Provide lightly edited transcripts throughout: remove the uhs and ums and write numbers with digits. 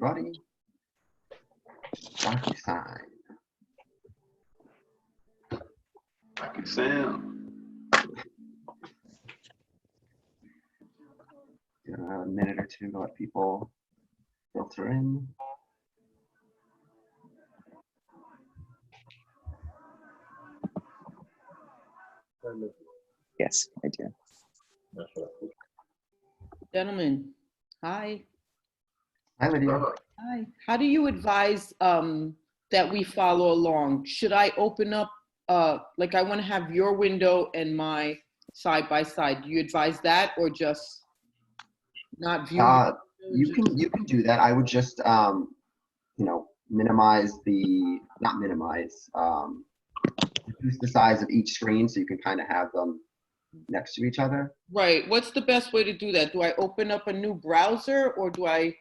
everybody. DocuSign. Sam. Give it a minute or two to let people filter in. Yes, I do. Gentlemen, hi. Hi, Lydia. Hi. How do you advise that we follow along? Should I open up, like I want to have your window and my side by side. Do you advise that or just not view? You can do that. I would just minimize not minimize, reduce the size of each screen so you can kind of have them next to each other. Right. What's the best way to do that? Do I open up a new browser or do I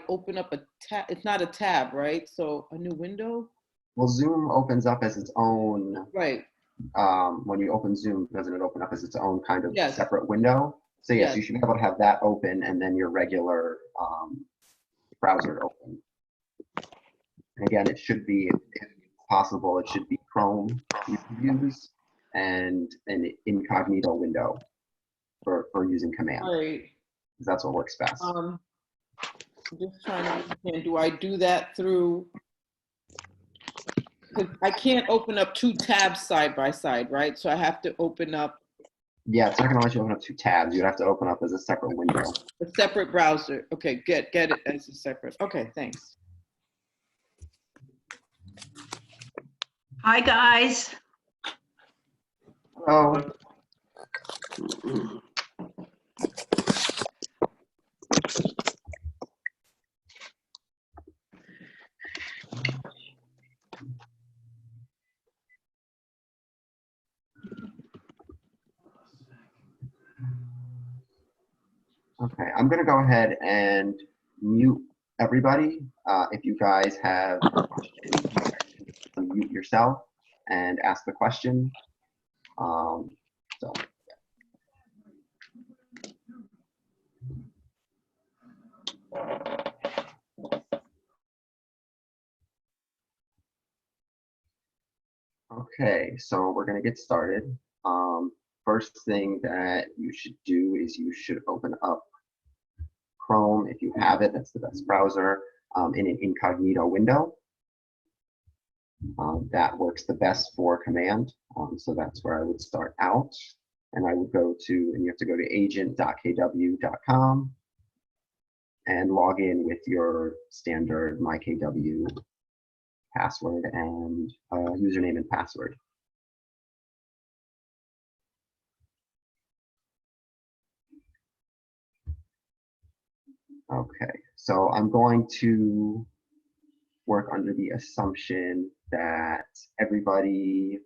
open up a tab? It's not a tab, right? So a new window? Well, Zoom opens up as its own. Right. When you open Zoom, doesn't it open up as its own kind of Yes. separate window? So yes, Yes. you should be able to have that open and then your regular browser open. And again, it should be, if possible, it should be Chrome you can use and an incognito window for using command. Right. Because that's what works best. I'm just trying to understand, do I do that through, because I can't open up two tabs side by side, right? So I have to open up Yeah, it's not gonna let you open up two tabs. You'd have to open up as a separate window. a separate browser. Okay, get it as a separate. Okay, thanks. Hi, guys. Oh, okay. I'm gonna go ahead and mute everybody. If you guys have questions, unmute yourself and ask the question. So. Okay, so we're gonna get started. First thing that you should do is you should open up Chrome if you have it. That's the best browser in an incognito window. That works the best for command. So that's where I would start out. And I would go to, and you have to go to agent.kw.com and log in with your standard mykw password and username and password. Okay, so I'm going to work under the assumption that everybody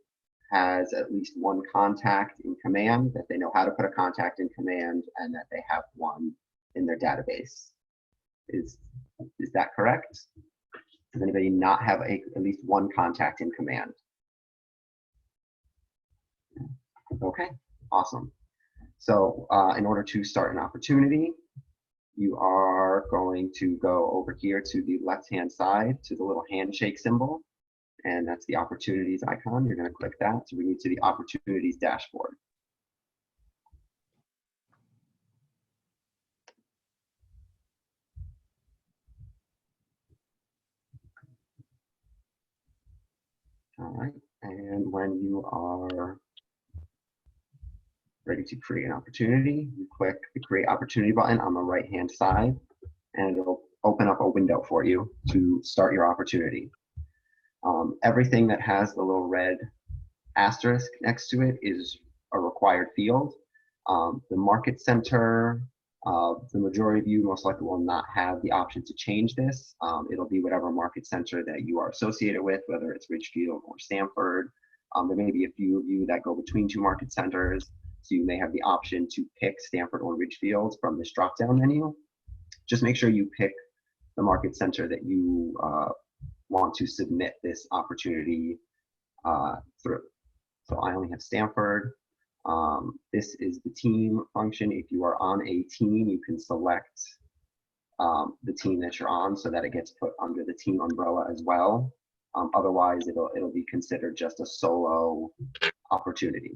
has at least one contact in command, that they know how to put a contact in command, and that they have one in their database. Is that correct? Does anybody not have at least one contact in command? Okay, awesome. So in order to start an opportunity, you are going to go over here to the left-hand side to the little handshake symbol, and that's the opportunities icon. You're going to click that to bring you to the opportunities dashboard. All right, and when you are ready to create an opportunity, you click the create opportunity button on the right-hand side, and it'll open up a window for you to start your opportunity. Everything that has the little red asterisk next to it is a required field. The market center, the majority of you most likely will not have the option to change this. It'll be whatever market center that you are associated with, whether it's Ridgefield or Stanford. There may be a few of you that go between two market centers, so you may have the option to pick Stanford or Ridgefield from this drop-down menu. Just make sure you pick the market center that you want to submit this opportunity through. So I only have Stanford. This is the team function. If you are on a team, you can select the team that you're on so that it gets put under the team umbrella as well. Otherwise, it'll be considered just a solo opportunity.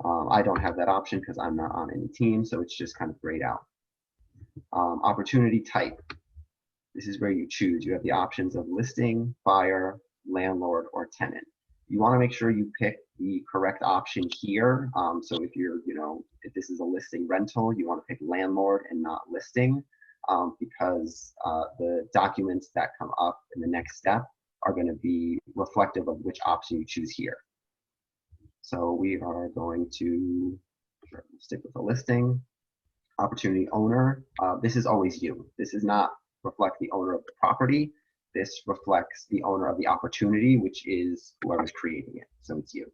I don't have that option because I'm not on any team, so it's just kind of grayed out. Opportunity type. This is where you choose. You have the options of listing, buyer, landlord, or tenant. You want to make sure you pick the correct option here. So if you're, if this is a listing rental, you want to pick landlord and not listing, because the documents that come up in the next step are going to be reflective of which option you choose here. So we are going to stick with the listing. Opportunity owner. This is always you. This does not reflect the owner of the property. This reflects the owner of the opportunity, which is whoever's creating it. So it's you.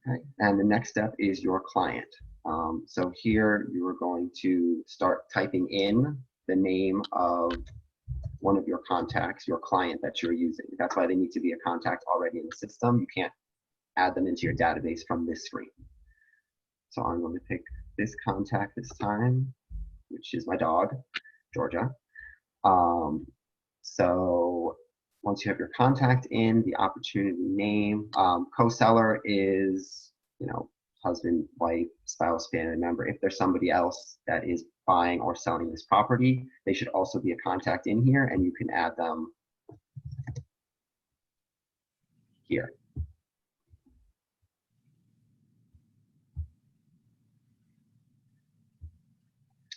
Okay. And the next step is your client. So here you are going to start typing in the name of one of your contacts, your client that you're using. That's why they need to be a contact already in the system. You can't add them into your database from this screen. So I'm going to pick this contact this time, which is my dog, Georgia. So once you have your contact in, the opportunity name, co-seller is, husband, wife, spouse, family member. If there's somebody else that is buying or selling this property, they should also be a contact in here, and you can add them here.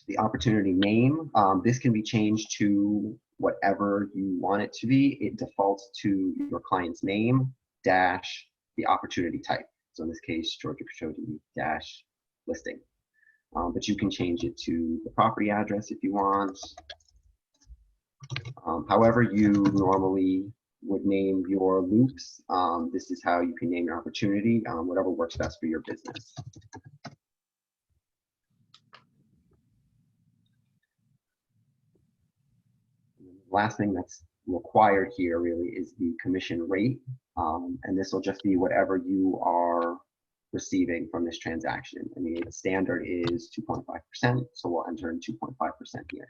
The opportunity name, this can be changed to whatever you want it to be. It defaults to your client's name dash the opportunity type. So in this case, Georgia Khashoggi dash listing. But you can change it to the property address if you want. However you normally would name your loops, this is how you can name your opportunity, whatever works best for your business. Last thing that's required here really is the commission rate. And this will just be whatever you are receiving from this transaction. I mean, the standard is 2.5%, so we'll enter in 2.5% here.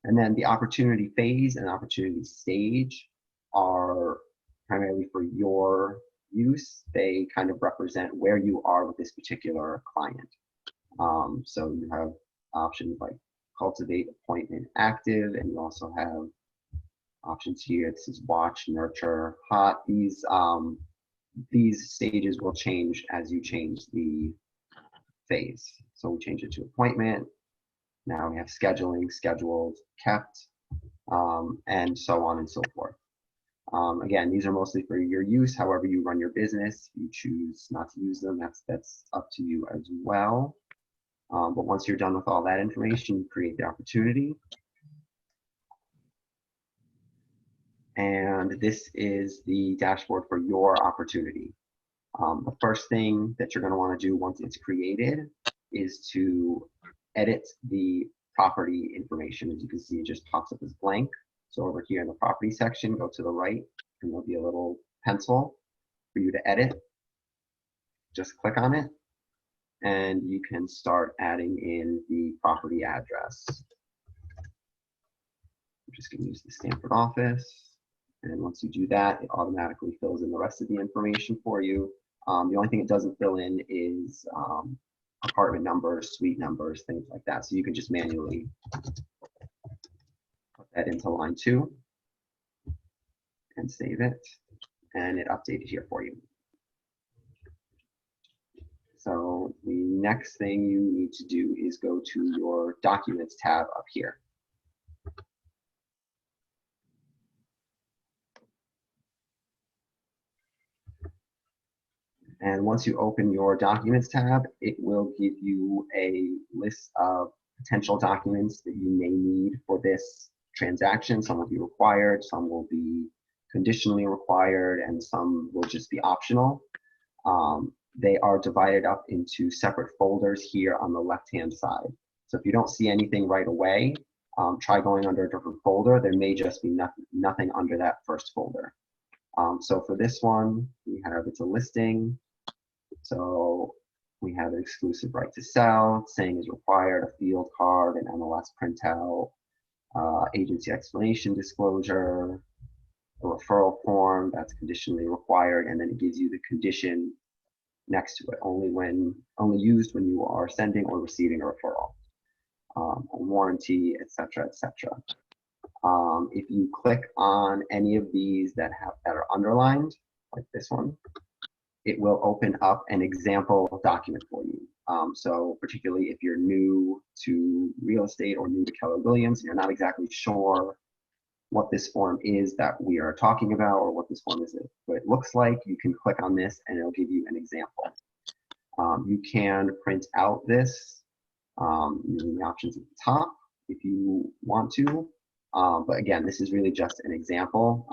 And then the opportunity phase and opportunity stage are primarily for your use. They kind of represent where you are with this particular client. So you have options like cultivate, appointment, active, and you also have options here. This is watch, nurture, hot. These stages will change as you change the phase. So we change it to appointment. Now we have scheduling, scheduled, kept, and so on and so forth. Again, these are mostly for your use. However you run your business, you choose not to use them. That's up to you as well. But once you're done with all that information, you create the opportunity. And this is the dashboard for your opportunity. The first thing that you're going to want to do once it's created is to edit the property information. As you can see, it just pops up as blank. So over here in the property section, go to the right, and there'll be a little pencil for you to edit. Just click on it, and you can start adding in the property address. I'm just going to use the Stanford office. And once you do that, it automatically fills in the rest of the information for you. The only thing it doesn't fill in is apartment numbers, suite numbers, things like that. So you can just manually put that into line 2 and save it. And it updated here for you. So the next thing you need to do is go to your Documents tab up here. And once you open your Documents tab, it will give you a list of potential documents that you may need for this transaction. Some will be required, some will be conditionally required, and some will just be optional. they are divided up into separate folders here on the left-hand side. So if you don't see anything right away, try going under a different folder. There may just be nothing under that first folder. So for this one, we have, it's a listing. So we have an exclusive right to sell, saying is required, a field card, an MLS printout, agency explanation disclosure, a referral form that's conditionally required, and then it gives you the condition next to it, only used when you are sending or receiving a referral, a warranty, etc., etc. If you click on any of these that are underlined, like this one, it will open up an example document for you. So particularly if you're new to real estate or new to Keller Williams, and you're not exactly sure what this form is that we are talking about or what this form is, what it looks like, you can click on this and it'll give you an example. You can print out this using the options at the top if you want to. But again, this is really just an example.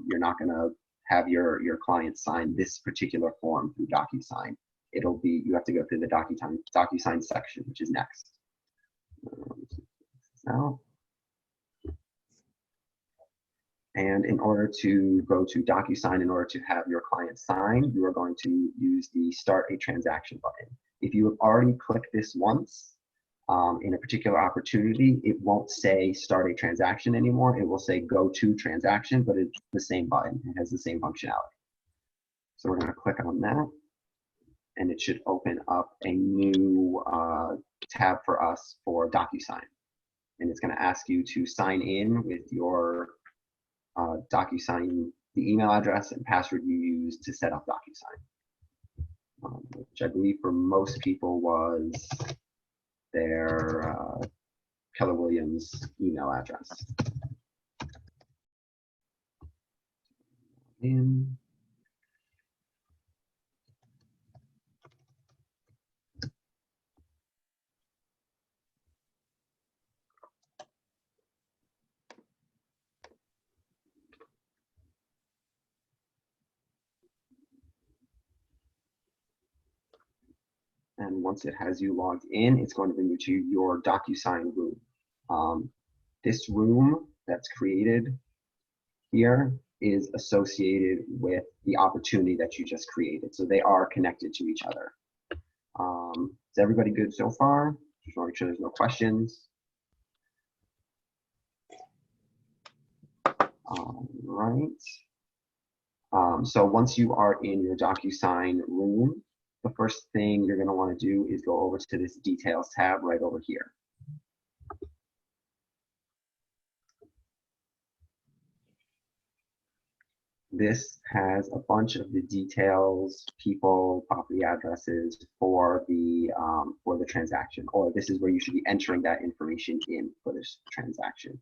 You're not going to have your client sign this particular form through DocuSign. It'll be, you have to go through the DocuSign section, which is next. Now, and in order to go to DocuSign, in order to have your client sign, you are going to use the Start a Transaction button. If you have already clicked this once in a particular opportunity, it won't say Start a Transaction anymore. It will say Go to Transaction, but it's the same button. It has the same functionality. So we're going to click on that, and it should open up a new tab for us for DocuSign. And it's going to ask you to sign in with your DocuSign, the email address and password you used to set up DocuSign, which I believe for most people was their Keller Williams email address. And once it has you logged in, it's going to bring you to your DocuSign room. This room that's created here is associated with the opportunity that you just created. So they are connected to each other. Is everybody good so far? Just want to make sure there's no questions. All right. So once you are in your DocuSign room, the first thing you're going to want to do is go over to this Details tab right over here. This has a bunch of the details, people, property addresses for the transaction, or this is where you should be entering that information in for this transaction.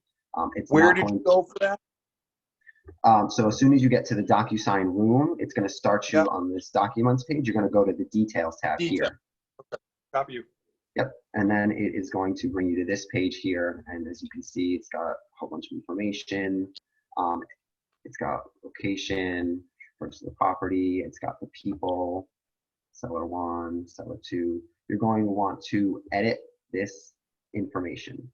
Where did you go for that? So as soon as you get to the DocuSign room, it's going to start you on this Documents page. You're going to go to the Details tab here. Okay. Copy you. Yep, and then it is going to bring you to this page here, and as you can see, it's got a whole bunch of information. It's got location, purchase of the property, it's got the people, seller 1, seller 2. You're going to want to edit this information.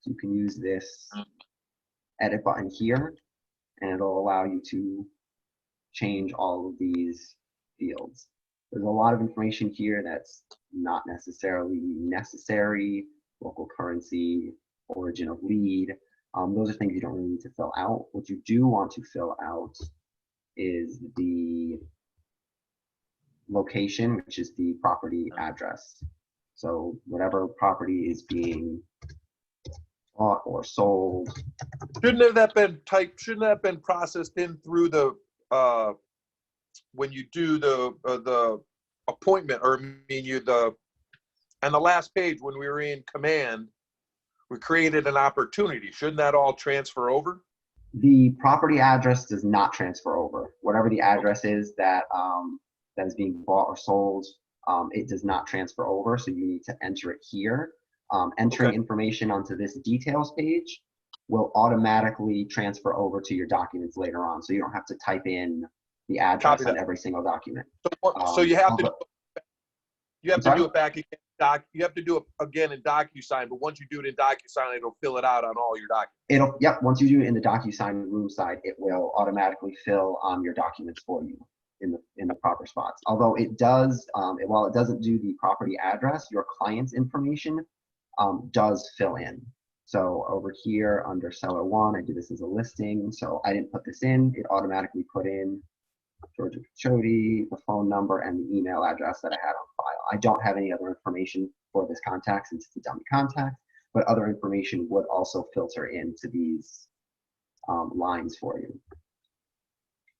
So you can use this edit button here, and it'll allow you to change all of these fields. There's a lot of information here that's not necessarily necessary. Local currency, origin of lead. Those are things you don't really need to fill out. What you do want to fill out is the location, which is the property address. So whatever property is being bought or sold. Shouldn't that have been processed in through the when you do the appointment, or I mean on the last page when we were in command, we created an opportunity. Shouldn't that all transfer over? The property address does not transfer over. Whatever the address is that that is being bought or sold, it does not transfer over. So you need to enter it here. Entering information onto this details page will automatically transfer over to your documents later on. So you don't have to type in the address Copy on that. every single document. So you have all to, the- you have I'm to sorry? do it back again. You have to do it again in DocuSign, but once you do it in DocuSign, it'll fill it out on all your documents. Yep, once you do it in the DocuSign room side, it will automatically fill your documents for you in the proper spots. Although it does, while it doesn't do the property address, your client's information does fill in. So over here under seller one, I did this as a listing. So I didn't put this in, it automatically put in Georgia Chody, the phone number, and the email address that I had on file. I don't have any other information for this contact since it's a dummy contact, but other information would also filter into these lines for you.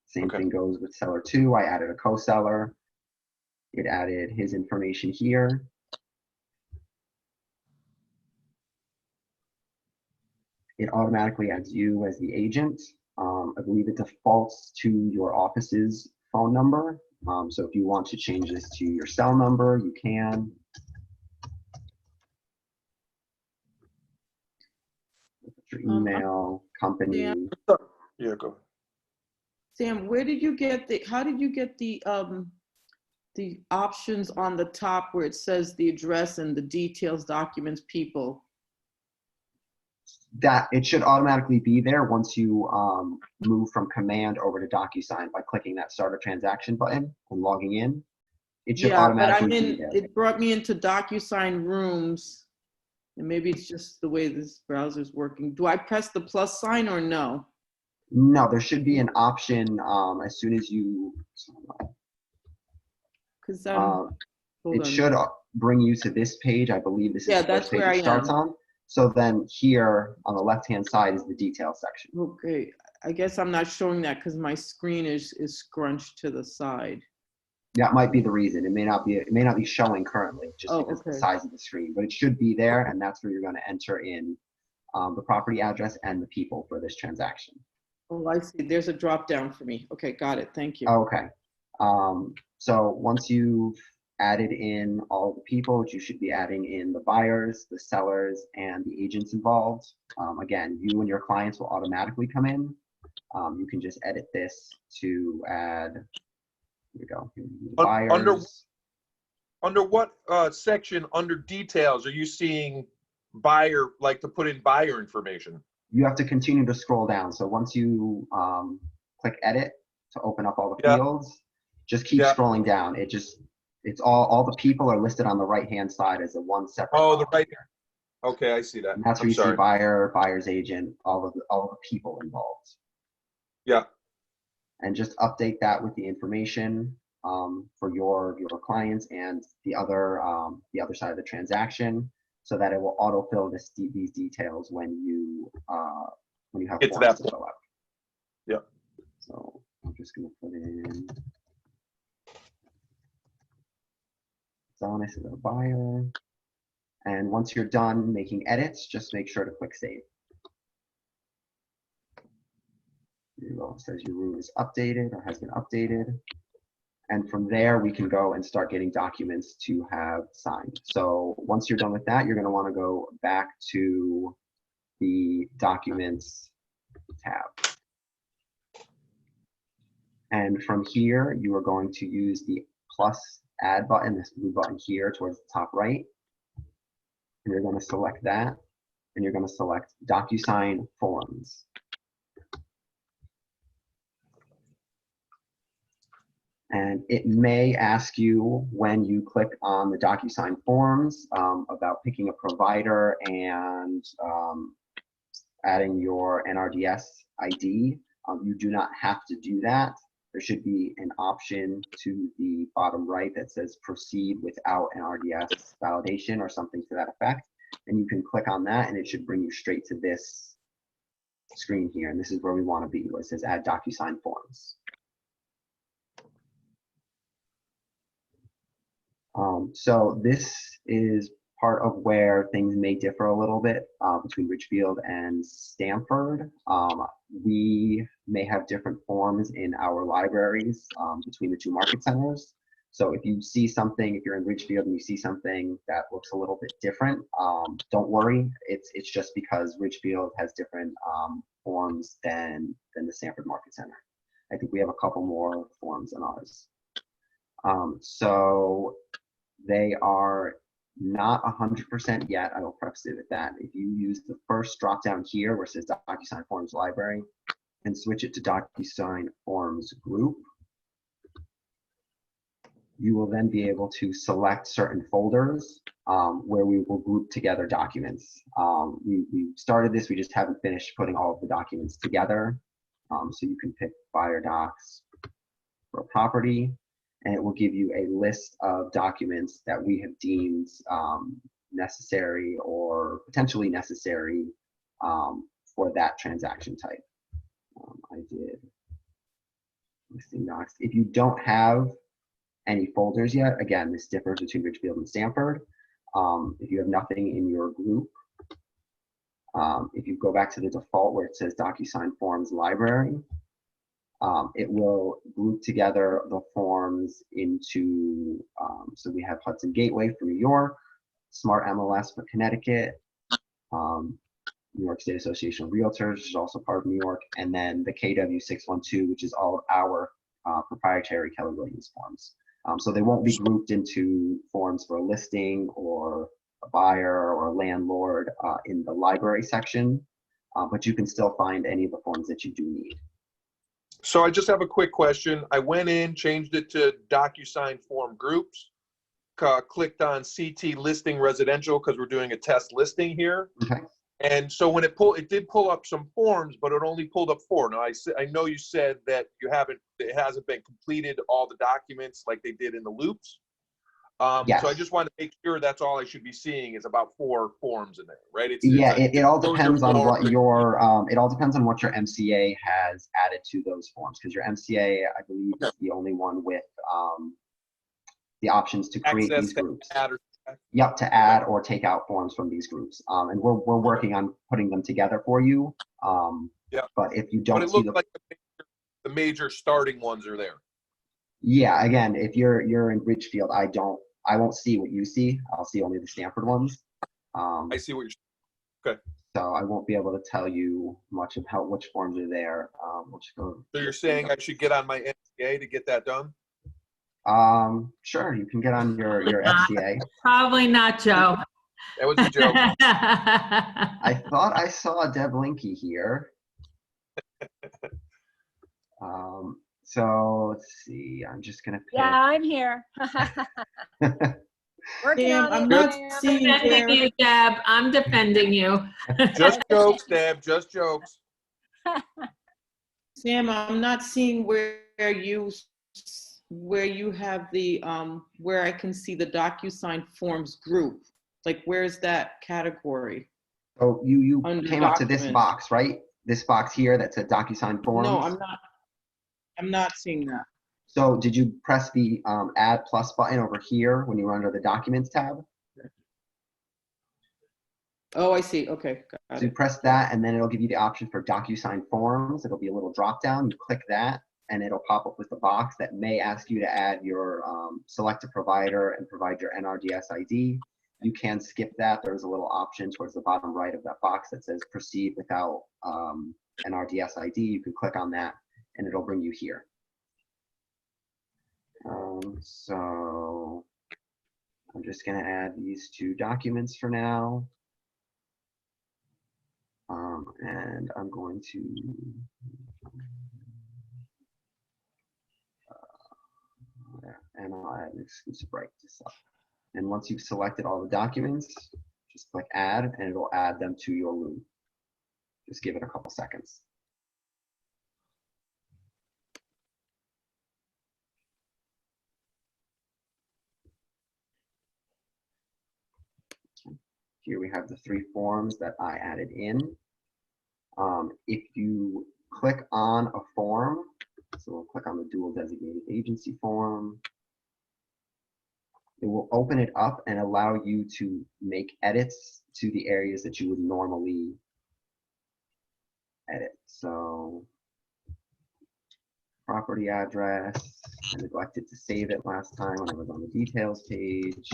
Same Okay. thing goes with seller two. I added a co-seller. It added his information here. It automatically adds you as the agent. I believe it defaults to your office's phone number. So if you want to change this to your cell number, you can. Your email, company. Yeah, go. Sam, where did you get how did you get the options on the top where it says the address and the details, documents, people? That it should automatically be there once you move from Command over to DocuSign by clicking that Start a Transaction button and logging in. It should Yeah, but automatically be there. it brought me into DocuSign rooms, and maybe it's just the way this browser is working. Do I press the plus sign or no? No, there should be an option as soon as you. Because It should bring you to this page. I believe this is Yeah, the that's first page where it I starts am. on. So then here on the left-hand side is the detail section. Okay, I guess I'm not showing that because my screen is scrunched to the side. That might be the reason. It may not be showing currently just because of the Okay. size of the screen, but it should be there, and that's where you're going to enter in the property address and the people for this transaction. Oh, I see. There's a drop down for me. Okay, got it. Thank you. Okay. So once you've added in all the people, you should be adding in the buyers, the sellers, and the agents involved. Again, you and your clients will automatically come in. You can just edit this to add, here we go, buyers. Under what section under details are you seeing buyer, like to put in buyer information? You have to continue to scroll down. So once you click edit to open up all the Yeah. fields, just keep Yeah. scrolling down. It's all the people are listed on the right-hand side as a one separate. Oh, the column. right there. Okay, I see that. And that's where I'm you see sorry. buyer, buyer's agent, all of the people involved. Yeah. And just update that with the information for your clients and the other side of the transaction, so that it will autofill these details when you have Get to forms that to point. fill out. Yeah. So I'm just going to put in Adonis as a buyer. And once you're done making edits, just make sure to click save. There you go. It says your room is updated or has been updated. And from there, we can go and start getting documents to have signed. So once you're done with that, you're going to want to go back to the Documents tab. And from here, you are going to use the plus add button, this blue button here towards the top right. And you're going to select that. And you're going to select DocuSign Forms. And it may ask you when you click on the DocuSign Forms about picking a provider and adding your NRDS ID. You do not have to do that. There should be an option to the bottom right that says proceed without NRDS validation or something to that effect. And you can click on that and it should bring you straight to this screen here. And this is where we want to be, where it says add DocuSign Forms. So this is part of where things may differ a little bit between Ridgefield and Stamford. We may have different forms in our libraries between the two market centers. So if you see something, if you're in Ridgefield and you see something that looks a little bit different, don't worry. It's just because Ridgefield has different forms than the Stamford Market Center. I think we have a couple more forms in ours. So they are not 100% yet. I will preface it with that. If you use the first drop down here where it says DocuSign Forms Library and switch it to DocuSign Forms Group, you will then be able to select certain folders where we will group together documents. We started this, we just haven't finished putting all of the documents together. So you can pick buyer docs for a property, and it will give you a list of documents that we have deemed necessary or potentially necessary for that transaction type. I did listing docs. If you don't have any folders yet, again, this differs between Ridgefield and Stanford. If you have nothing in your group, if you go back to the default where it says DocuSign Forms Library, it will group together the forms into, so we have Hudson Gateway for New York, Smart MLS for Connecticut, New York State Association of Realtors, which is also part of New York, and then the KW612, which is all of our proprietary Keller Williams forms. So they won't be grouped into forms for a listing or a buyer or a landlord in the library section, but you can still find any of the forms that you do need. So I just have a quick question. I went in, changed it to DocuSign Form Groups, clicked on CT Listing Residential because we're doing a test listing here. Okay. And so when it did pull up some forms, but it only pulled up 4. Now I know you said that it hasn't been completed all the documents like they did in the loops. Yes. So I just want to make sure that's all I should be seeing is about 4 forms in there, right? It all depends on what your form. it all depends on what your MCA has added to those forms, because your MCA, I believe, is the only one with the options to create Access these to groups. add or Yep, to add or take out forms from these groups, and we're working on putting them together for you. Yeah. But if you But don't it see looks like the major starting ones are there. yeah, again, if you're in Ridgefield, I won't see what you see. I'll see only the Stanford ones. I see what you're. Okay. So I won't be able to tell you much about which forms are there. We'll just go. So you're saying I should get on my MCA to get that done? Sure, you can get on your FCA. Probably not, Joe. That was a joke. I thought I saw Deb Linky here. So let's see. I'm just gonna pick. Yeah, I'm here. Working Sam, on I'm it. not Ma'am. seeing Defending where, you, Deb. I'm defending you. Just jokes, Deb. Just jokes. Sam, I'm not seeing where you have the, where I can see the DocuSign Forms group. Like, where's that category? Oh, you Under came up to this documents. box, right? This box here that said DocuSign Forms. No, I'm not seeing that. So did you press the Add Plus button over here when you were under the Documents tab? Oh, I see. Okay, got So you it. press that, and then it'll give you the option for DocuSign Forms. It'll be a little drop down. You click that, and it'll pop up with the box that may ask you to add your select a provider and provide your NRDS ID. You can skip that. There's a little option towards the bottom right of that box that says proceed without NRDS ID. You can click on that, and it'll bring you here. So I'm just going to add these 2 documents for now. And I'm going to and I'll add an exclusive right to sell. And once you've selected all the documents, just click add, and it'll add them to your room. Just give it a couple seconds. Here we have the 3 forms that I added in. If you click on a form, so we'll click on the dual designated agency form, it will open it up and allow you to make edits to the areas that you would normally edit. So property address, I neglected to save it last time when I was on the details page.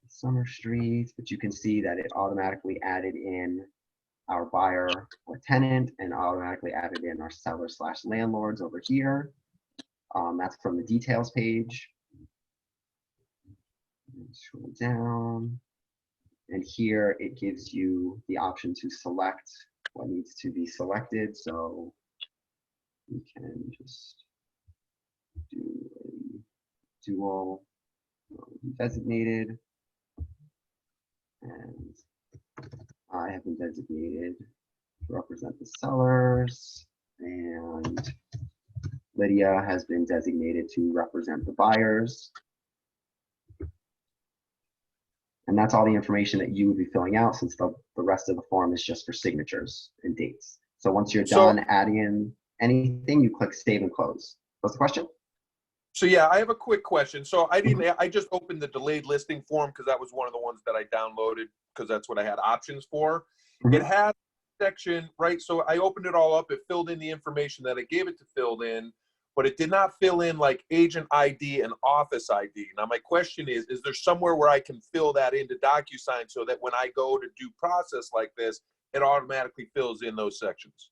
Summer Street, but you can see that it automatically added in our buyer or tenant and automatically added in our seller/landlords over here. That's from the details page. Scroll down. And here it gives you the option to select what needs to be selected. So we can just do a dual designated. And I have been designated to represent the sellers. And Lydia has been designated to represent the buyers. And that's all the information that you would be filling out, since the rest of the form is just for signatures and dates. So once you're done adding in anything, you click save and close. What's the question? So yeah, I have a quick question. So I just opened the delayed listing form because that was one of the ones that I downloaded because that's what I had options for. It had a section, right? So I opened it all up. It filled in the information that I gave it to fill in, but it did not fill in like agent ID and office ID. Now my question is there somewhere where I can fill that into DocuSign so that when I go to do process like this, it automatically fills in those sections?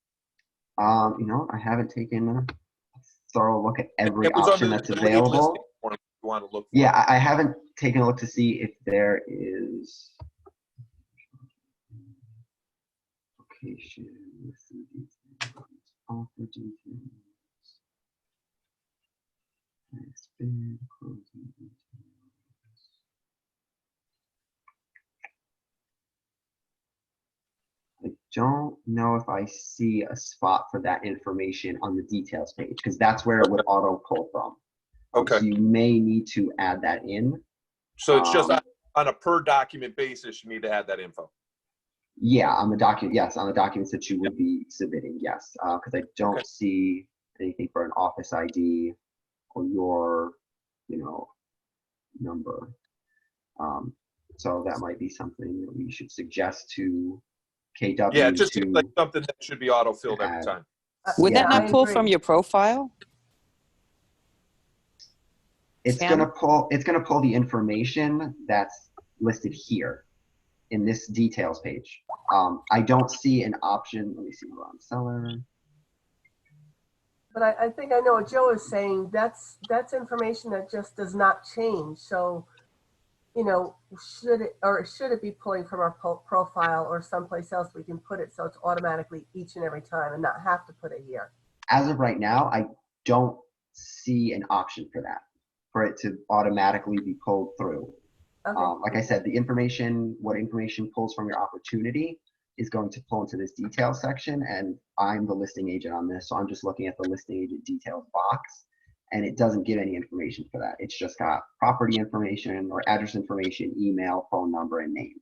You know, I haven't taken a thorough look at every option that's available. Form if you want to look for Yeah, I haven't taken a look to see if there is location, listing details, offer details. Next bid, closing details. I don't know if I see a spot for that information on the details page, because that's where it would auto pull from. Okay. So you may need to add that in. So it's just on a per document basis, you need to add that info. Yeah, on the document, yes, on the documents that you would be submitting, yes, because I don't see anything for an office ID or your, you know, number. So that might be something that we should suggest to KW. Yeah, it just seems like something that should be auto-filled every time. Would that Yeah, not pull from your profile? It's gonna pull the information that's listed here in this details page. I don't see an option. Let me see, on seller. But I think I know what Joe is saying. That's information that just does not change. So, you know, should it be pulling from our profile or someplace else we can put it so it's automatically each and every time and not have to put it here? As of right now, I don't see an option for that, for it to automatically be pulled through. Okay. Like I said, what information pulls from your opportunity is going to pull into this detail section, and I'm the listing agent on this, so I'm just looking at the listing agent details box, and it doesn't give any information for that. It's just got property information or address information, email, phone number, and name.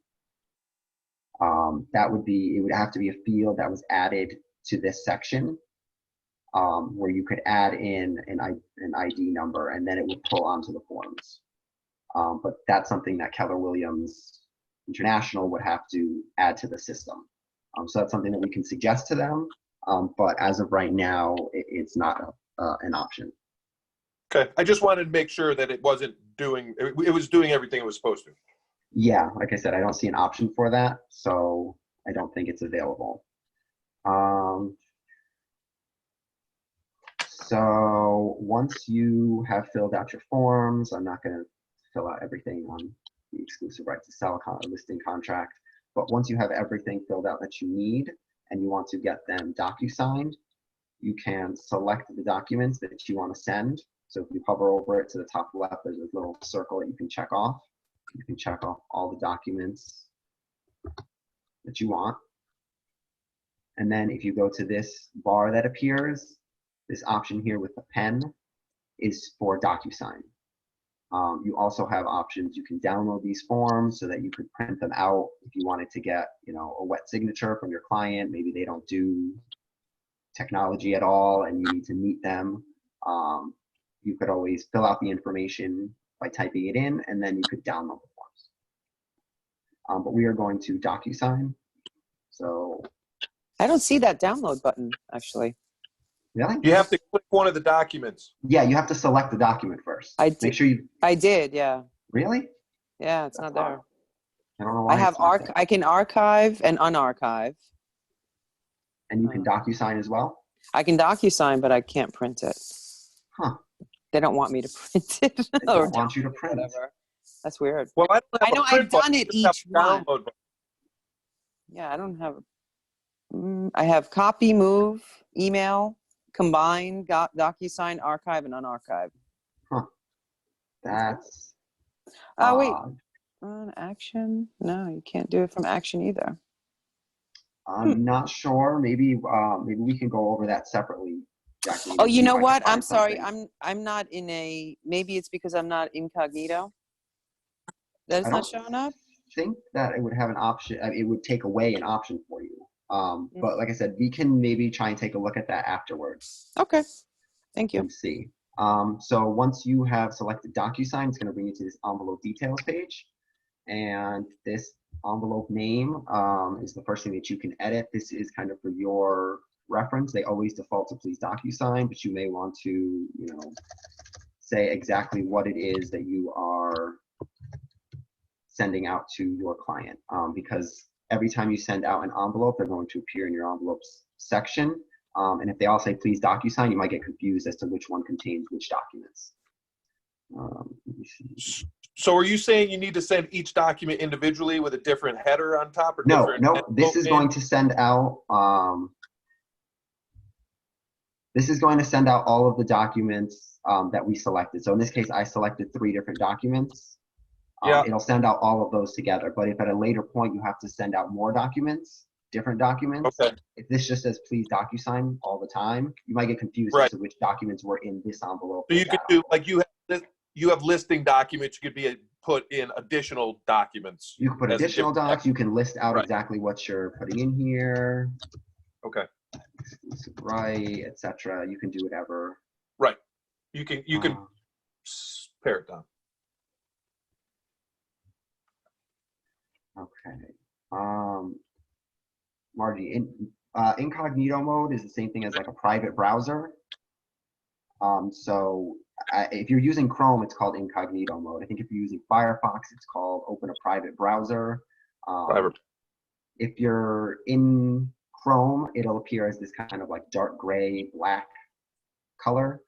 It would have to be a field that was added to this section, where you could add in an ID number, and then it would pull onto the forms. But that's something that Keller Williams International would have to add to the system. So that's something that we can suggest to them. But as of right now, it's not an option. Okay, I just wanted to make sure that it wasn't doing, it was doing everything it was supposed to. Yeah, like I said, I don't see an option for that, so I don't think it's available. So once you have filled out your forms, I'm not going to fill out everything on the exclusive right to sell listing contract, but once you have everything filled out that you need and you want to get them DocuSigned, you can select the documents that you want to send. So if you hover over it to the top left, there's a little circle that you can check off. You can check off all the documents that you want. And then if you go to this bar that appears, this option here with the pen is for DocuSign. You also have options. You can download these forms so that you could print them out if you wanted to get, you know, a wet signature from your client. Maybe they don't do technology at all and you need to meet them. You could always fill out the information by typing it in, and then you could download the forms. But we are going to DocuSign. So I don't see that download button, actually. really? You have to click one of the documents. Yeah, you have to select the document first. I did. Make sure you. I did, yeah. Really? Yeah, it's not there. I don't know why. I have it's not there. I can archive and unarchive. And you can DocuSign as well? I can DocuSign, but I can't print it. Huh. They don't want me to print it. They or don't want you to print. whatever. That's weird. Well, I don't have I know a print I've done button, it I just each have a one. download button. Yeah, I don't have. I have copy, move, email, combine, DocuSign, archive, and unarchive. That's Oh, wait. odd. On action? No, you can't do it from action either. I'm not sure. Maybe we can go over that separately, Jacqueline. Oh, and you see if know I can what? I'm find sorry. something. I'm not in a. Maybe it's because I'm not incognito. That I is not don't showing up. think that it would have an option. I mean, it would take away an option for you. Mm. But like I said, we can maybe try and take a look at that afterwards Okay. Thank you. and see. So once you have selected DocuSign, it's going to bring you to this envelope details page. And this envelope name is the first thing that you can edit. This is kind of for your reference. They always default to please DocuSign, but you may want to, you know, say exactly what it is that you are sending out to your client, because every time you send out an envelope, they're going to appear in your envelopes section. And if they all say please DocuSign, you might get confused as to which one contains which documents. Let me see. So are you saying you need to send each document individually with a different header on top, or No, different? no, this envelope is name? going to send out, this is going to send out all of the documents that we selected. So in this case, I selected 3 different documents. Yeah. It'll send out all of those together. But if at a later point you have to send out more documents, different documents, Okay. if this just says please DocuSign all the time, you might get confused Right. as to which documents were in this envelope. So or you could that do, envelope. like you have listing documents, you could be put in additional documents. You can put as a additional different docs. You can list out Right. exactly what you're putting in here. Okay. Exclusive right, etc. You can do whatever. Right. You can Um, pare it down. Okay. Margie, incognito mode is the same thing as like a private browser. So if you're using Chrome, it's called incognito mode. I think if you're using Firefox, it's called open a private browser. Private. If you're in Chrome, it'll appear as this kind of like dark gray, black color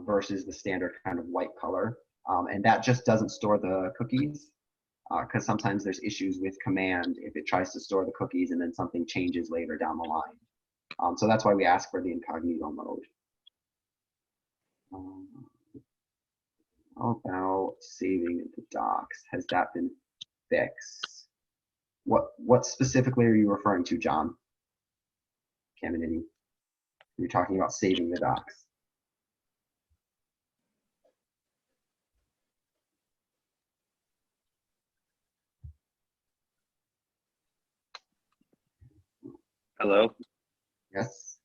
versus the standard kind of white color. And that just doesn't store the cookies, because sometimes there's issues with command if it tries to store the cookies and then something changes later down the line. So that's why we ask for the incognito mode. How about saving the docs? Has that been fixed? What specifically are you referring to, John? Caminiti? You're talking about saving the docs. Hello. Yes.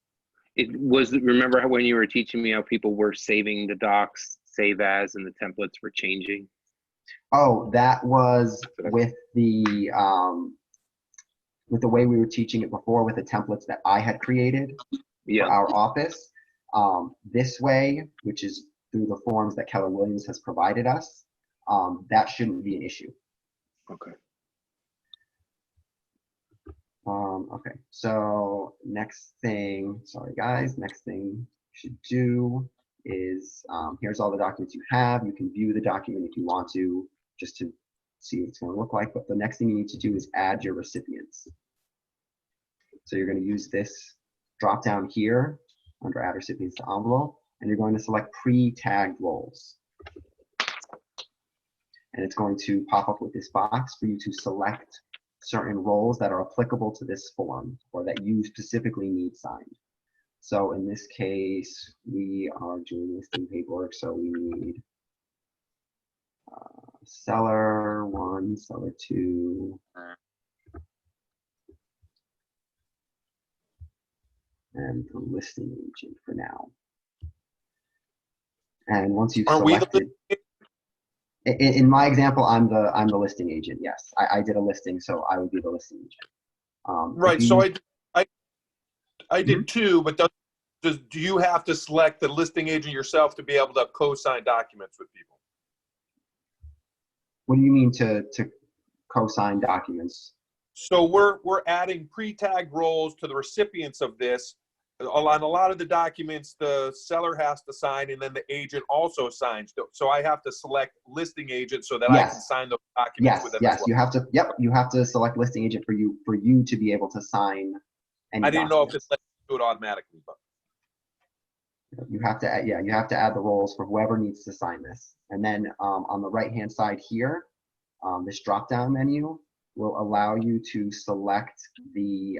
It was, remember how when you were teaching me how people were saving the docs, save as, and the templates were changing? Oh, that was with the way we were teaching it before, with the templates that I had created for Yeah. our office. This way, which is through the forms that Keller Williams has provided us, that shouldn't be an issue. Okay. Okay, so next thing, sorry guys, next thing you should do is, here's all the documents you have. You can view the document if you want to, just to see what it's going to look like. But the next thing you need to do is add your recipients. So you're going to use this drop down here under add recipients to envelope, and you're going to select PreTag Roles. And it's going to pop up with this box for you to select certain roles that are applicable to this form or that you specifically need signed. So in this case, we are doing listing paperwork, so we need seller 1, seller 2, and the listing agent for now. And once you've Aren't we the selected, in my example, I'm the listing agent. Yes, I did a listing, so I would be the listing agent. Right. So I did Mhm. too, but do you have to select the listing agent yourself to be able to co-sign documents with people? What do you mean to co-sign documents? So we're adding pre-tag roles to the recipients of this. On a lot of the documents, the seller has to sign, and then the agent also signs. So I have to select listing agent so that I can Yes. sign those documents with them as well. You have to. Yep, you have to select listing agent for you to be able to sign any I didn't know if documents. it's let you do it automatically, but You have to add, you have to add the roles for whoever needs to sign this. And then on the right-hand side here, this drop-down menu will allow you to select the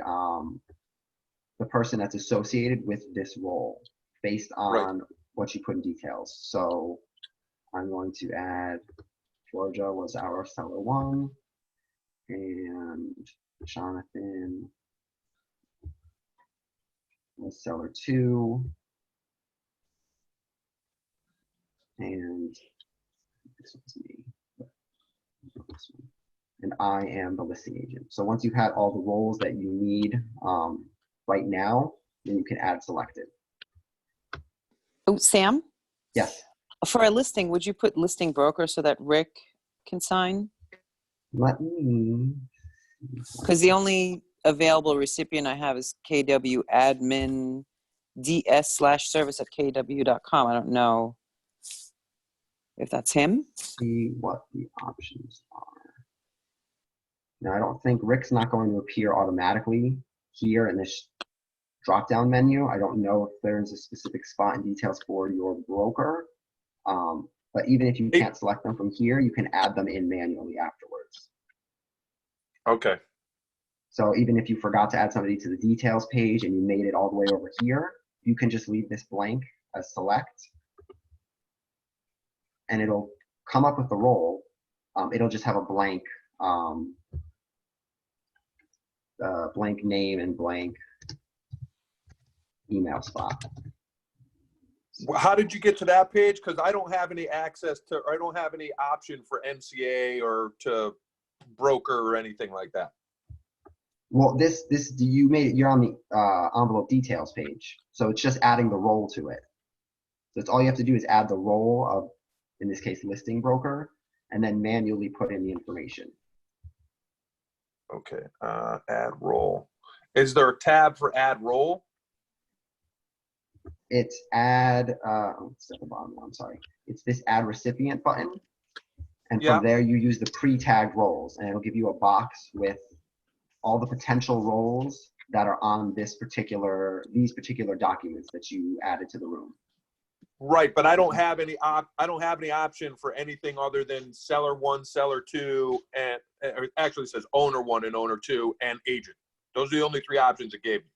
person that's associated with this role based on what you put in details. So I'm going to add Georgia was our seller 1, and Jonathan was seller 2. And this was me. And I am the listing agent. So once you've had all the roles that you need right now, then you can add selected. Oh, Sam, Yes. for a listing, would you put listing broker so that Rick can sign? Let me. Because the only available recipient I have is KW admin ds/service@kw.com. I don't know if that's him. See what the options are. Now, I don't think Rick's not going to appear automatically here in this drop-down menu. I don't know if there's a specific spot in details for your broker. But even if you can't select them from here, you can add them in manually afterwards. okay. So even if you forgot to add somebody to the details page and you made it all the way over here, you can just leave this blank as select. And it'll come up with the role. It'll just have a blank blank name and blank email spot. How did you get to that page? Because I don't have any access to, or I don't have any option for MCA or to broker or anything like that. Well, you made it. You're on the envelope details page, so it's just adding the role to it. So it's all you have to do is add the role of, in this case, listing broker, and then manually put in the information. Okay, add role. Is there a tab for add role? It's add. It's at the bottom. I'm sorry. It's this add recipient button, and from there you use the pre-tag roles, and it'll give you a box with all the potential roles that are on these particular documents that you added to the room. Right, but I don't have any option for anything other than seller 1, seller 2, and it actually says owner 1 and owner 2 and agent. Those are the only 3 options it gave me.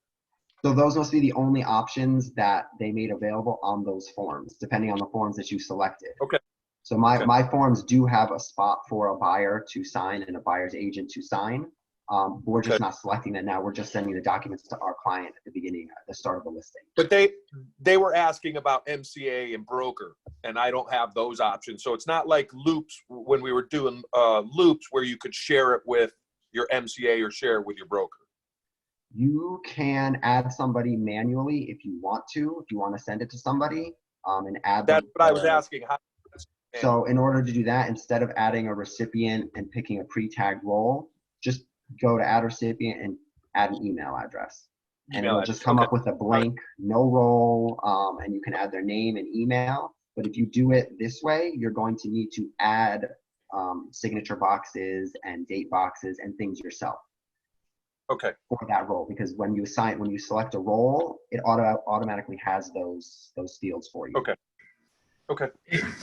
So those must be the only options that they made available on those forms, depending on the forms that you selected. Okay. So my forms do have a spot for a buyer to sign and a buyer's agent to sign. But we're just not selecting that now. We're just sending the documents to our client at the beginning, at the start of the listing. But they were asking about MCA and broker, and I don't have those options. So it's not like loops when we were doing loops where you could share it with your MCA or share it with your broker. You can add somebody manually if you want to send it to somebody and add them. That's what I was asking. So in order to do that, instead of adding a recipient and picking a pre-tagged role, just go to add recipient and add an email address. And it'll just come up with a blank, no role, and you can add their name and email. But if you do it this way, you're going to need to add signature boxes and date boxes and things yourself. Okay. For that role, because when you select a role, it automatically has those fields for you. Okay. Okay.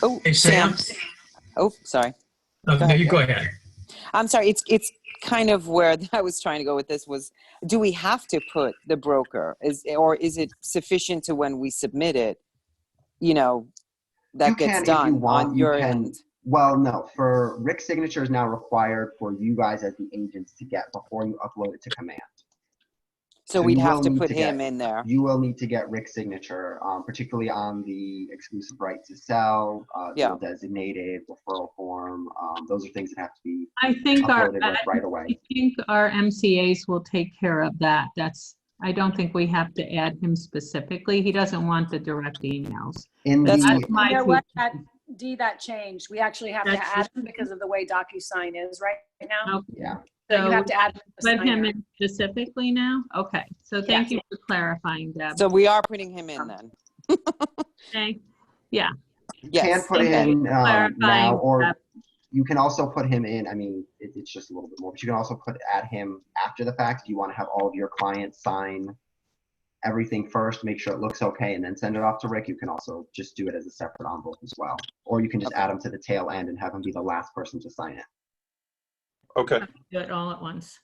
Oh, Hey, Sam. Oh, sorry. No, you go ahead. I'm sorry. It's kind of where I was trying to go with this was, do we have to put the broker or is it sufficient to when we submit it, that gets done on your end? Well, no, for Rick's signature is now required for you guys as the agents to get before you upload it to command. So we'd have to put him in there. You will need to get Rick's signature, particularly on the exclusive right to sell, designated referral form. Those are things that have to be uploaded right away. I think our MCAs will take care of that. I don't think we have to add him specifically. He doesn't want the direct emails. That changed. We actually have to add them because of the way DocuSign is right now. Okay. Yeah. So you So have to add the put him signer. in specifically now? Okay, so thank you for clarifying, Deb. So we are putting him in then. Okay, yeah. You Yes, can put thank you in for now, clarifying, or Deb. you can also put him in. I mean, it's just a little bit more, but you can also add him after the fact. If you want to have all of your clients sign everything first, make sure it looks okay, and then send it off to Rick. You can also just do it as a separate envelope as well. Or you can just add him to the tail end and have him be the last person to sign it. Okay. Do it all at once.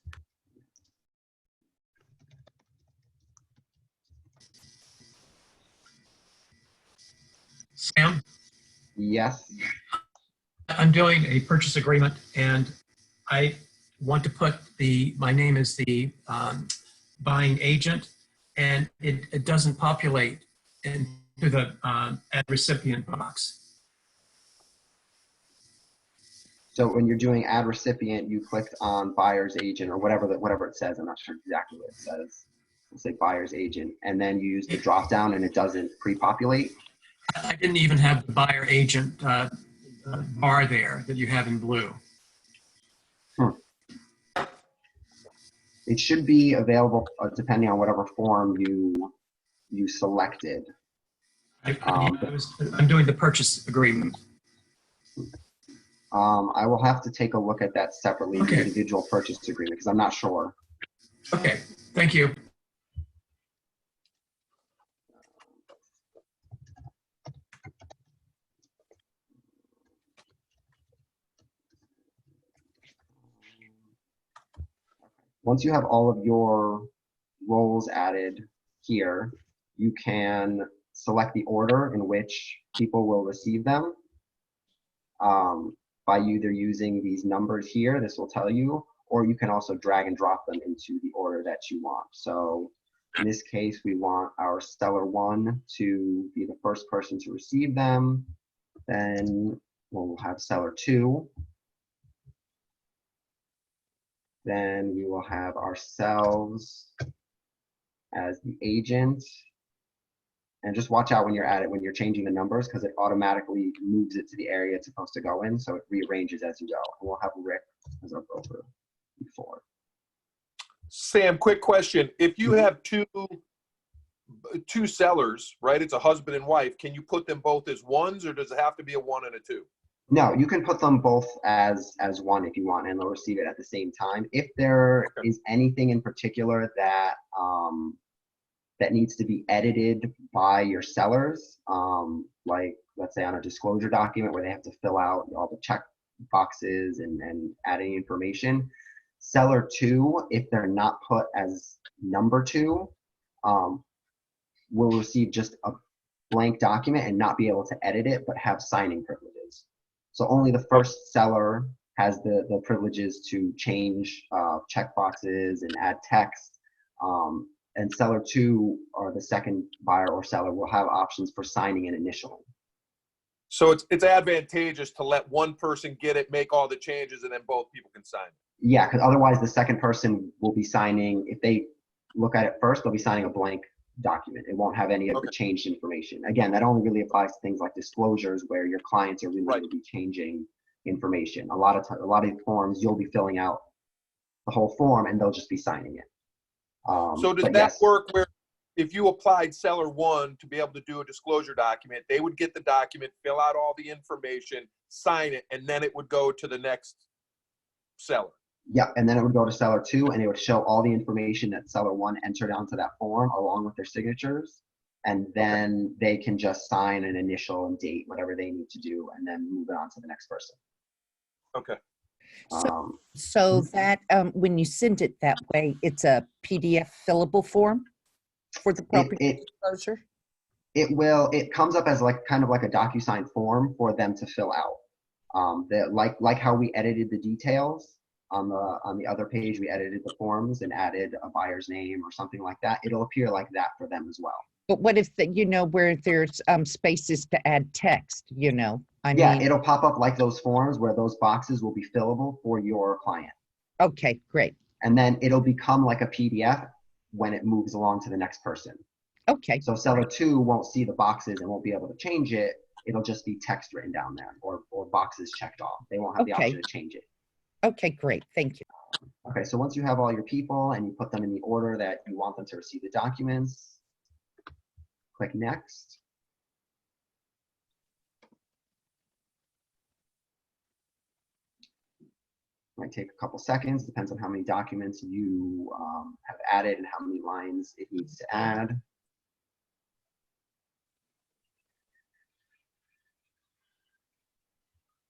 Sam, Yes. I'm doing a purchase agreement and I want to put my name as the buying agent, and it doesn't populate into the ad recipient box. So when you're doing add recipient, you clicked on buyer's agent or whatever it says. I'm not sure exactly what it says. Let's say buyer's agent, and then you use the drop down and it doesn't pre-populate. I didn't even have the buyer agent bar there that you have in blue. It should be available depending on whatever form you selected. I'm doing the purchase agreement. I will have to take a look at that separately, the Okay. individual purchase agreement, because I'm not sure. Okay, thank you. Once you have all of your roles added here, you can select the order in which people will receive them by either using these numbers here, this will tell you, or you can also drag and drop them into the order that you want. So in this case, we want our seller 1 to be the first person to receive them. Then we'll have seller 2. Then we will have ourselves as the agent. And just watch out when you're at it, when you're changing the numbers, because it automatically moves it to the area it's supposed to go in. So it rearranges as you go. And we'll have Rick as our broker before. Sam, quick question. If you have two sellers, right? It's a husband and wife. Can you put them both as ones, or does it have to be a 1 and a 2? No, you can put them both as one if you want, and they'll receive it at the same time. If there is anything in particular that that needs to be edited by your sellers, like let's say on a disclosure document where they have to fill out all the check boxes and add any information, seller 2, if they're not put as number 2, will receive just a blank document and not be able to edit it, but have signing privileges. So only the first seller has the privileges to change check boxes and add text. And seller 2, or the second buyer or seller, will have options for signing and initialing. So it's advantageous to let one person get it, make all the changes, and then both people can sign. Yeah, because otherwise the second person will be signing, if they look at it first, they'll be signing a blank document. It won't have any of the changed information. Again, that only really applies to things like disclosures where your clients are really going to be changing information. A lot of forms, you'll be filling out the whole form and they'll just be signing it. So does that work where if you applied seller 1 to be able to do a disclosure document, they would get the document, fill out all the information, sign it, and then it would go to the next seller? Yeah, and then it would go to seller 2 and it would show all the information that seller 1 entered onto that form along with their signatures. And then they can just sign an initial and date, whatever they need to do, and then move it on to the next person. Okay. So that when you send it that way, it's a PDF fillable form for the property disclosure? It comes up as kind of like a DocuSign form for them to fill out. Like how we edited the details on the other page, we edited the forms and added a buyer's name or something like that. It'll appear like that for them as well. But what if where there's spaces to add text, I mean, it'll pop up like those forms where those boxes will be fillable for your client. Okay, great. And then it'll become like a PDF when it moves along to the next person. Okay. So seller 2 won't see the boxes and won't be able to change it. It'll just be text written down there or boxes checked off. They won't have the option to change it. Okay, great. Thank you. Okay, so once you have all your people and you put them in the order that you want them to receive the documents, click Next. Might take a couple seconds, depends on how many documents you have added and how many lines it needs to add.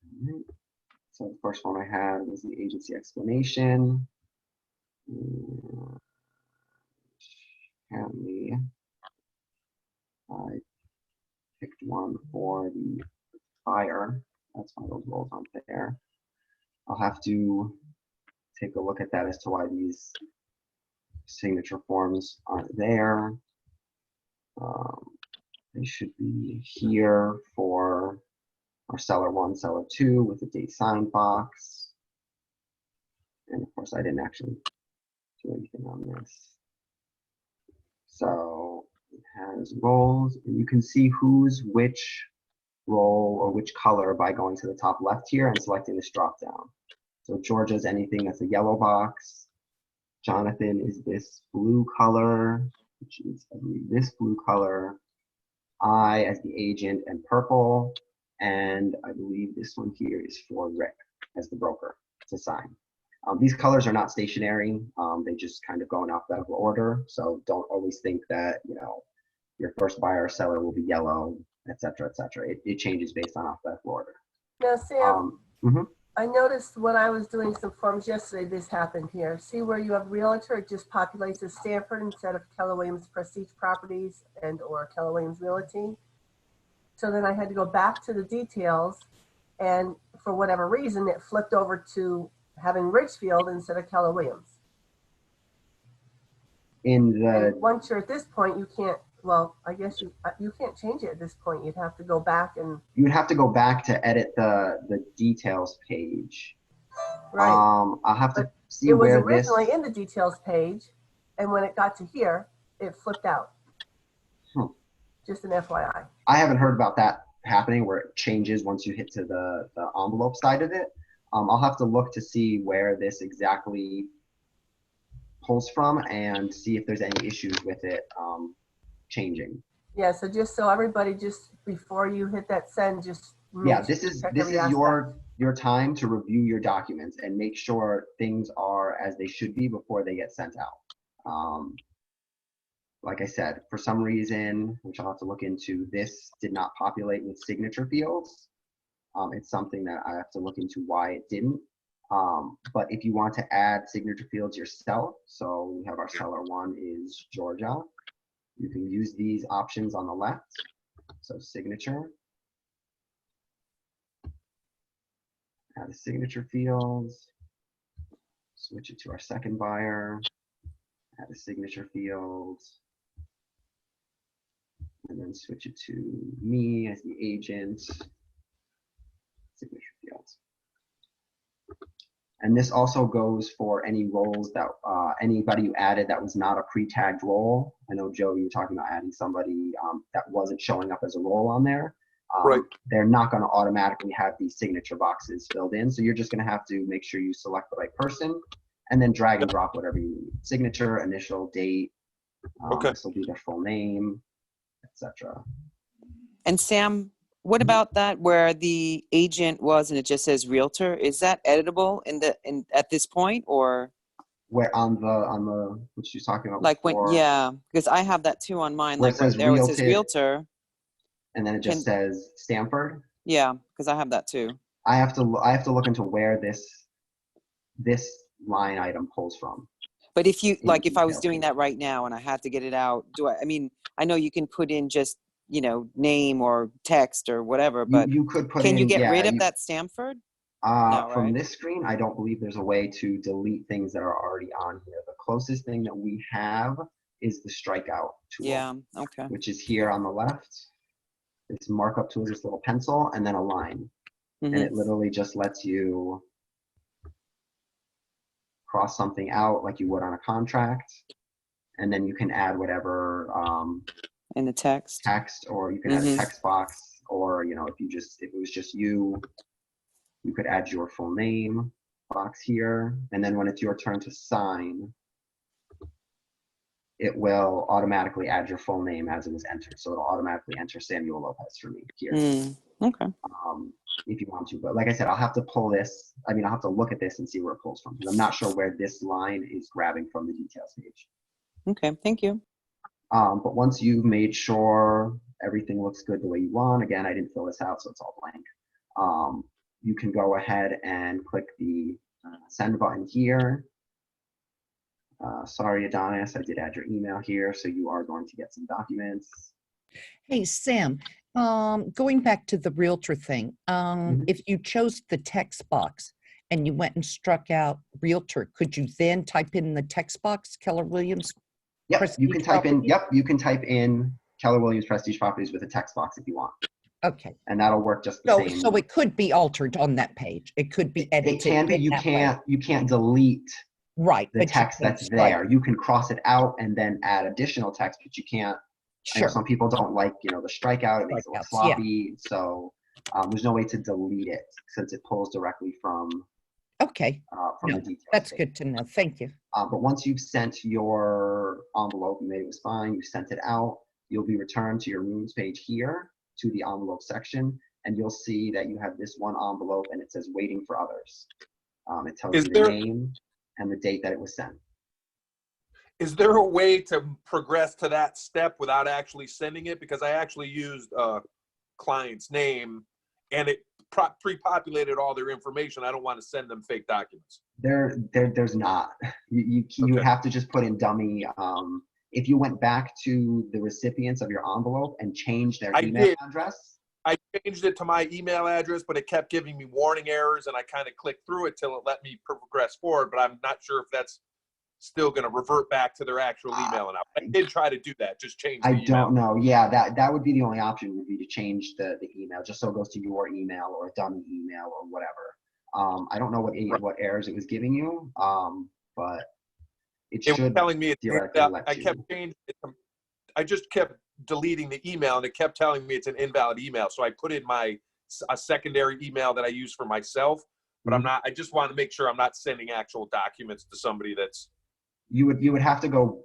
All right. So the first one I had was the agency explanation. Apparently, I picked one for the buyer. That's why those roles aren't there. I'll have to take a look at that as to why these signature forms aren't there. They should be here for our seller 1, seller 2 with the date signed box. And of course, I didn't actually do anything on this. So it has roles, and you can see who's which role or which color by going to the top left here and selecting this drop down. So Georgia's anything that's a yellow box. Jonathan is this blue color, which is, I believe, this blue color. I as the agent and purple. And I believe this one here is for Rick as the broker to sign. These colors are not stationary. They just kind of go in alphabetical order. So don't always think that, you know, your first buyer or seller will be yellow, et cetera, et cetera. It changes based on alphabetical order. Now, Sam, mhm. I noticed when I was doing some forms yesterday, this happened here. See where you have realtor, it just populates as Stanford instead of Keller Williams Prestige Properties and or Keller Williams Realty. So then I had to go back to the details, and for whatever reason, it flipped over to having Richfield instead of Keller Williams. And once you're at this point, you can't, well, I guess you can't change it at this point. You'd have to go back and. You would have to go back to edit the details page. Right. I'll have to see it was where originally this. in the details page, and when it got to here, it flipped out. Just an FYI. I haven't heard about that happening where it changes once you hit to the envelope side of it. I'll have to look to see where this exactly pulls from and see if there's any issues with it changing. Yeah, so just so everybody, just before you hit that send, just Yeah, this is your time to review your documents and make sure things are as they should be before they get sent out. Like I said, for some reason, which I'll have to look into, this did not populate with signature fields. It's something that I have to look into why it didn't. But if you want to add signature fields yourself, so we have our seller 1 is Georgia. You can use these options on the left. So signature. Add the signature fields. Switch it to our second buyer. Add the signature fields. And then switch it to me as the agent. Signature fields. And this also goes for any roles that anybody you added that was not a pre-tagged role. I know, Joe, you were talking about adding somebody that wasn't showing up as a role on there. Right. They're not going to automatically have these signature boxes filled in. So you're just going to have to make sure you select the right person and then drag and drop whatever you need. Signature, initial, date. Okay. This will be their full name, etc. And Sam, what about that where the agent was and it just says realtor? Is that editable at this point, or where on the what she's talking about? like before, because I have that too on mine, where like it says right there it says realtor. And then it just says Stanford. Yeah, because I have that too. I have to look into where this line item pulls from. But if you like, if I was detail doing that right now and I had to get it out, I mean, I know you can put in just, name or text or whatever, but you could put can in, you get rid of you, that Stanford? No, from right? this screen, I don't believe there's a way to delete things that are already on here. The closest thing that we have is the strikeout tool. Yeah, okay. Which is here on the left. This markup tool is this little pencil and then a line. And it literally just lets you cross something out like you would on a contract. And then you can add whatever in the text, or you can add a text box, or if it was just you could add your full name. box here, and then when it's your turn to sign, it will automatically add your full name as it was entered. So it'll automatically enter Samuel Lopez for me here. Okay. If you want to, but like I said, I'll have to pull this. I mean, I'll have to look at this and see where it pulls from, because I'm not sure where this line is grabbing from the details page. Okay, thank you. But once you've made sure everything looks good the way you want, again, I didn't fill this out, so it's all blank. You can go ahead and click the send button here. Sorry, Adonis, I did add your email here, so you are going to get some documents. Hey, Sam, going back to the Realtor thing, if you chose the text box and you went and struck out Realtor, could you then type in the text box, Keller Williams? Yep, you can Prestige type in. Properties? Yep, you can type in Keller Williams Prestige Properties with a text box if you want, Okay. and that'll work just the So, same. so it could be altered on that page. It could be edited. It can be. in that way. You can't delete Right. the but you text can that's strike there. it. You can cross it out and then add additional text, but you can't. I know Sure. some people don't like, the strikeout. It makes it look Strikeouts, yeah. sloppy. So there's no way to delete it since it pulls directly from Okay. the No, details that's page. good to know. Thank you. But once you've sent your envelope, you made it was fine, you sent it out, you'll be returned to your rooms page here to the envelope section, and you'll see that you have this one envelope and it says waiting for others. It tells Is you there- the name and the date that it was sent. Is there a way to progress to that step without actually sending it? Because I actually used a client's name and it pre-populated all their information. I don't want to send them fake documents. There's not. You would Okay. have to just put in dummy. If you went back to the recipients of your envelope and changed their I email did. address. I changed it to my email address, but it kept giving me warning errors, and I kind of clicked through it till it let me progress forward. But I'm not sure if that's still going to revert back to their actual email. And I did try to do that, just change the I email. don't know. Yeah, that would be the only option, would be to change the email just so it goes to your email or a dummy email or whatever. I don't know what errors it was giving you, but it It was should telling me it's theoretically invalid. let I you. kept changing it. I just kept deleting the email, and it kept telling me it's an invalid email. So I put in a secondary email that I use for myself, but I'm not. I just want to make sure I'm not sending actual documents to somebody that's. You would have to go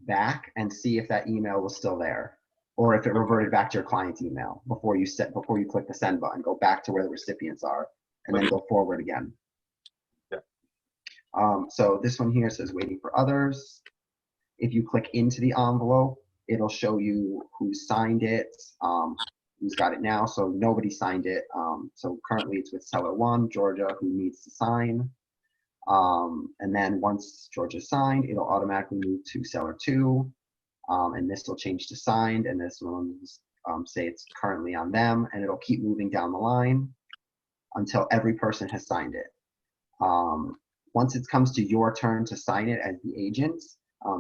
back and see if that email was still there, or if it reverted back to your client's email before you click the send button. Go back to where the recipients are, and then go forward again. Yeah. So this one here says waiting for others. If you click into the envelope, it'll show you who signed it, who's got it now. So nobody signed it. So currently it's with seller 1, Georgia, who needs to sign. And then once Georgia's signed, it'll automatically move to seller 2. And this will change to signed, and this one say it's currently on them, and it'll keep moving down the line until every person has signed it. Once it comes to your turn to sign it as the agent,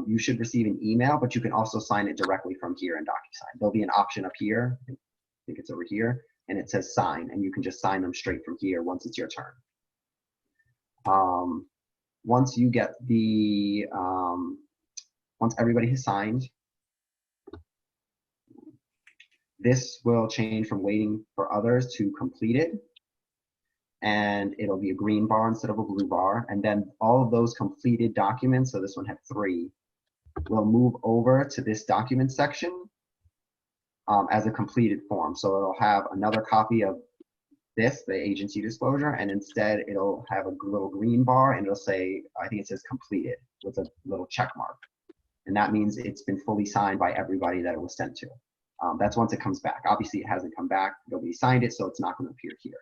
you should receive an email, but you can also sign it directly from here in DocuSign. There'll be an option up here, I think it's over here, and it says sign, and you can just sign them straight from here once it's your turn. Once you get the, once everybody has signed, this will change from waiting for others to completed, and it'll be a green bar instead of a blue bar. And then all of those completed documents, so this one had 3, will move over to this document section as a completed form. So it'll have another copy of this, the agency disclosure, and instead it'll have a little green bar, and it'll say, I think it says completed with a little check mark. And that means it's been fully signed by everybody that it was sent to. That's once it comes back. Obviously it hasn't come back, nobody signed it, so it's not going to appear here.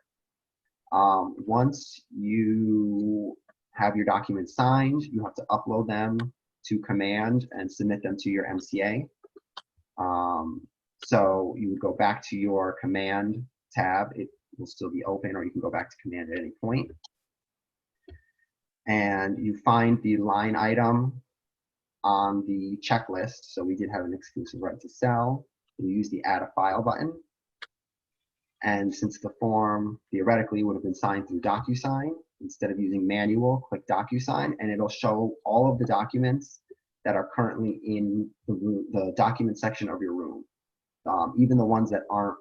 Once you have your documents signed, you have to upload them to Command and submit them to your MCA. So you would go back to your Command tab. It will still be open, or you can go back to Command at any point. And you find the line item on the checklist. So we did have an exclusive right to sell. You use the Add a File button. And since the form theoretically would have been signed through DocuSign, instead of using manual, click DocuSign, and it'll show all of the documents that are currently in the document section of your room, even the ones that aren't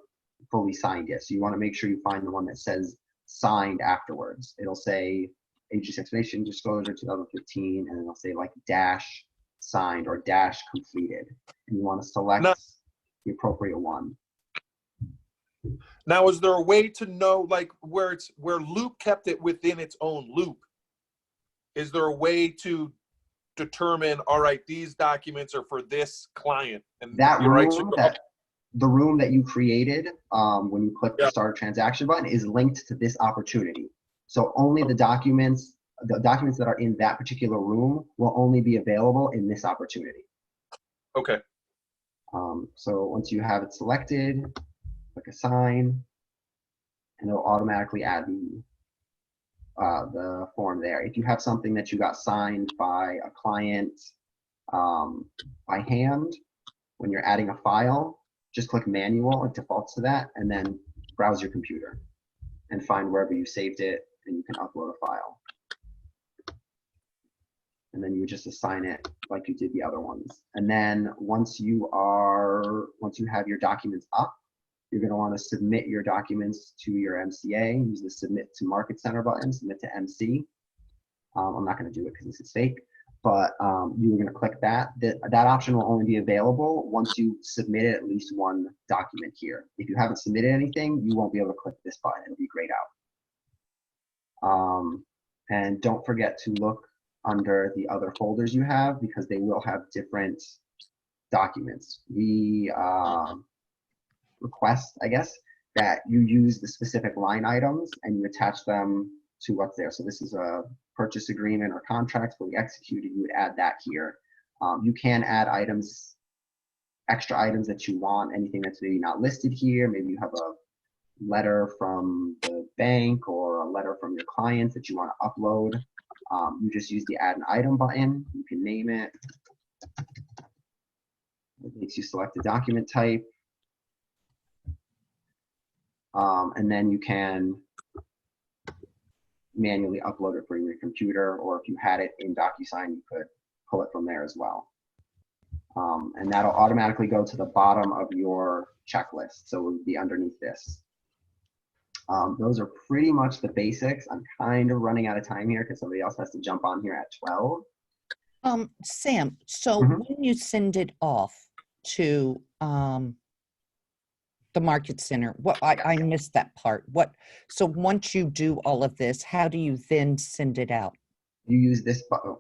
fully signed yet. So you want to make sure you find the one that says signed afterwards. It'll say agency explanation disclosure 2015, and then it'll say like dash signed or dash completed. And you want to select No. the appropriate one. Now, is there a way to know, like, where Loop kept it within its own loop? Is there a way to determine, all right, these documents are for this client? And That you're right, room, the room that you created when you click the start a transaction button is linked to this opportunity. So only the documents that are in that particular room will only be available in this opportunity. Okay. So once you have it selected, click assign, and it'll automatically add the form there. If you have something that you got signed by a client by hand, when you're adding a file, just click manual, it defaults to that, and then browse your computer and find wherever you saved it, and you can upload a file. And then you would just assign it like you did the other ones. And then once you have your documents up, you're going to want to submit your documents to your MCA. Use the Submit to Market Center button, Submit to MC. I'm not going to do it because this is fake, but you're going to click that. That option will only be available once you submitted at least one document here. If you haven't submitted anything, you won't be able to click this button. It'll be grayed out. And don't forget to look under the other folders you have, because they will have different documents. We request, I guess, that you use the specific line items and you attach them to what's there. So this is a purchase agreement or contract fully executed. You would add that here. You can add items, extra items that you want, anything that's maybe not listed here. Maybe you have a letter from the bank or a letter from your clients that you want to upload. You just use the add an item button. You can name it. It makes you select a document type. And then you can manually upload it from your computer, or if you had it in DocuSign, you could pull it from there as well. And that'll automatically go to the bottom of your checklist. So it would be underneath this. Those are pretty much the basics. I'm kind of running out of time here because somebody else has to jump on here at 12. Sam, so Mhm. when you send it off to the Market Center, I missed that part. So once you do all of this, how do you then send it out? You use this button.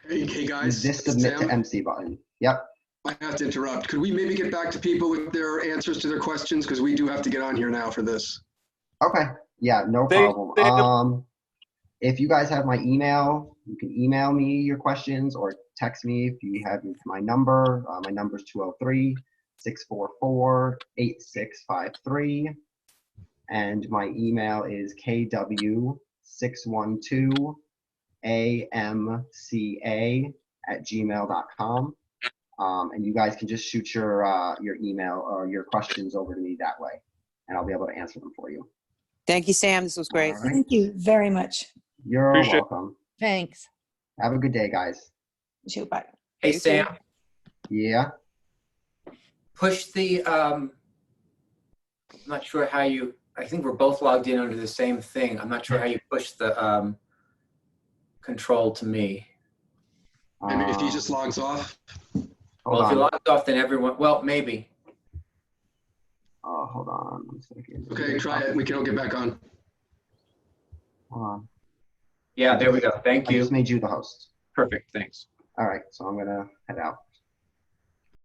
Hey guys, This Submit to MC button. Yep. I have to interrupt. Could we maybe get back to people with their answers to their questions? Because we do have to get on here now for this. Okay. Yeah, no problem. If you guys have my email, you can email me your questions or text me if you have my number. My number is 203-644-8653. And my email is kw612amca@gmail.com. And you guys can just shoot your email or your questions over to me that way, and I'll be able to answer them for you. Thank you, Sam. This was great. All right. Thank you very much. You're Appreciate it. welcome. Thanks. Have a good day, guys. You too. Bye. Hey, You Sam, Yeah. push the, I'm not sure how you, I think we're both logged in under the same thing. I'm not sure how you push the control to me. And if he just logs off, Well, if you Hold on. logged off, then everyone, well, maybe. Hold on 1 second. okay, try it. We can all get back on. Hold on. Yeah, there we go. Thank I just you. made you the host. Perfect, thanks. All right, so I'm gonna head out.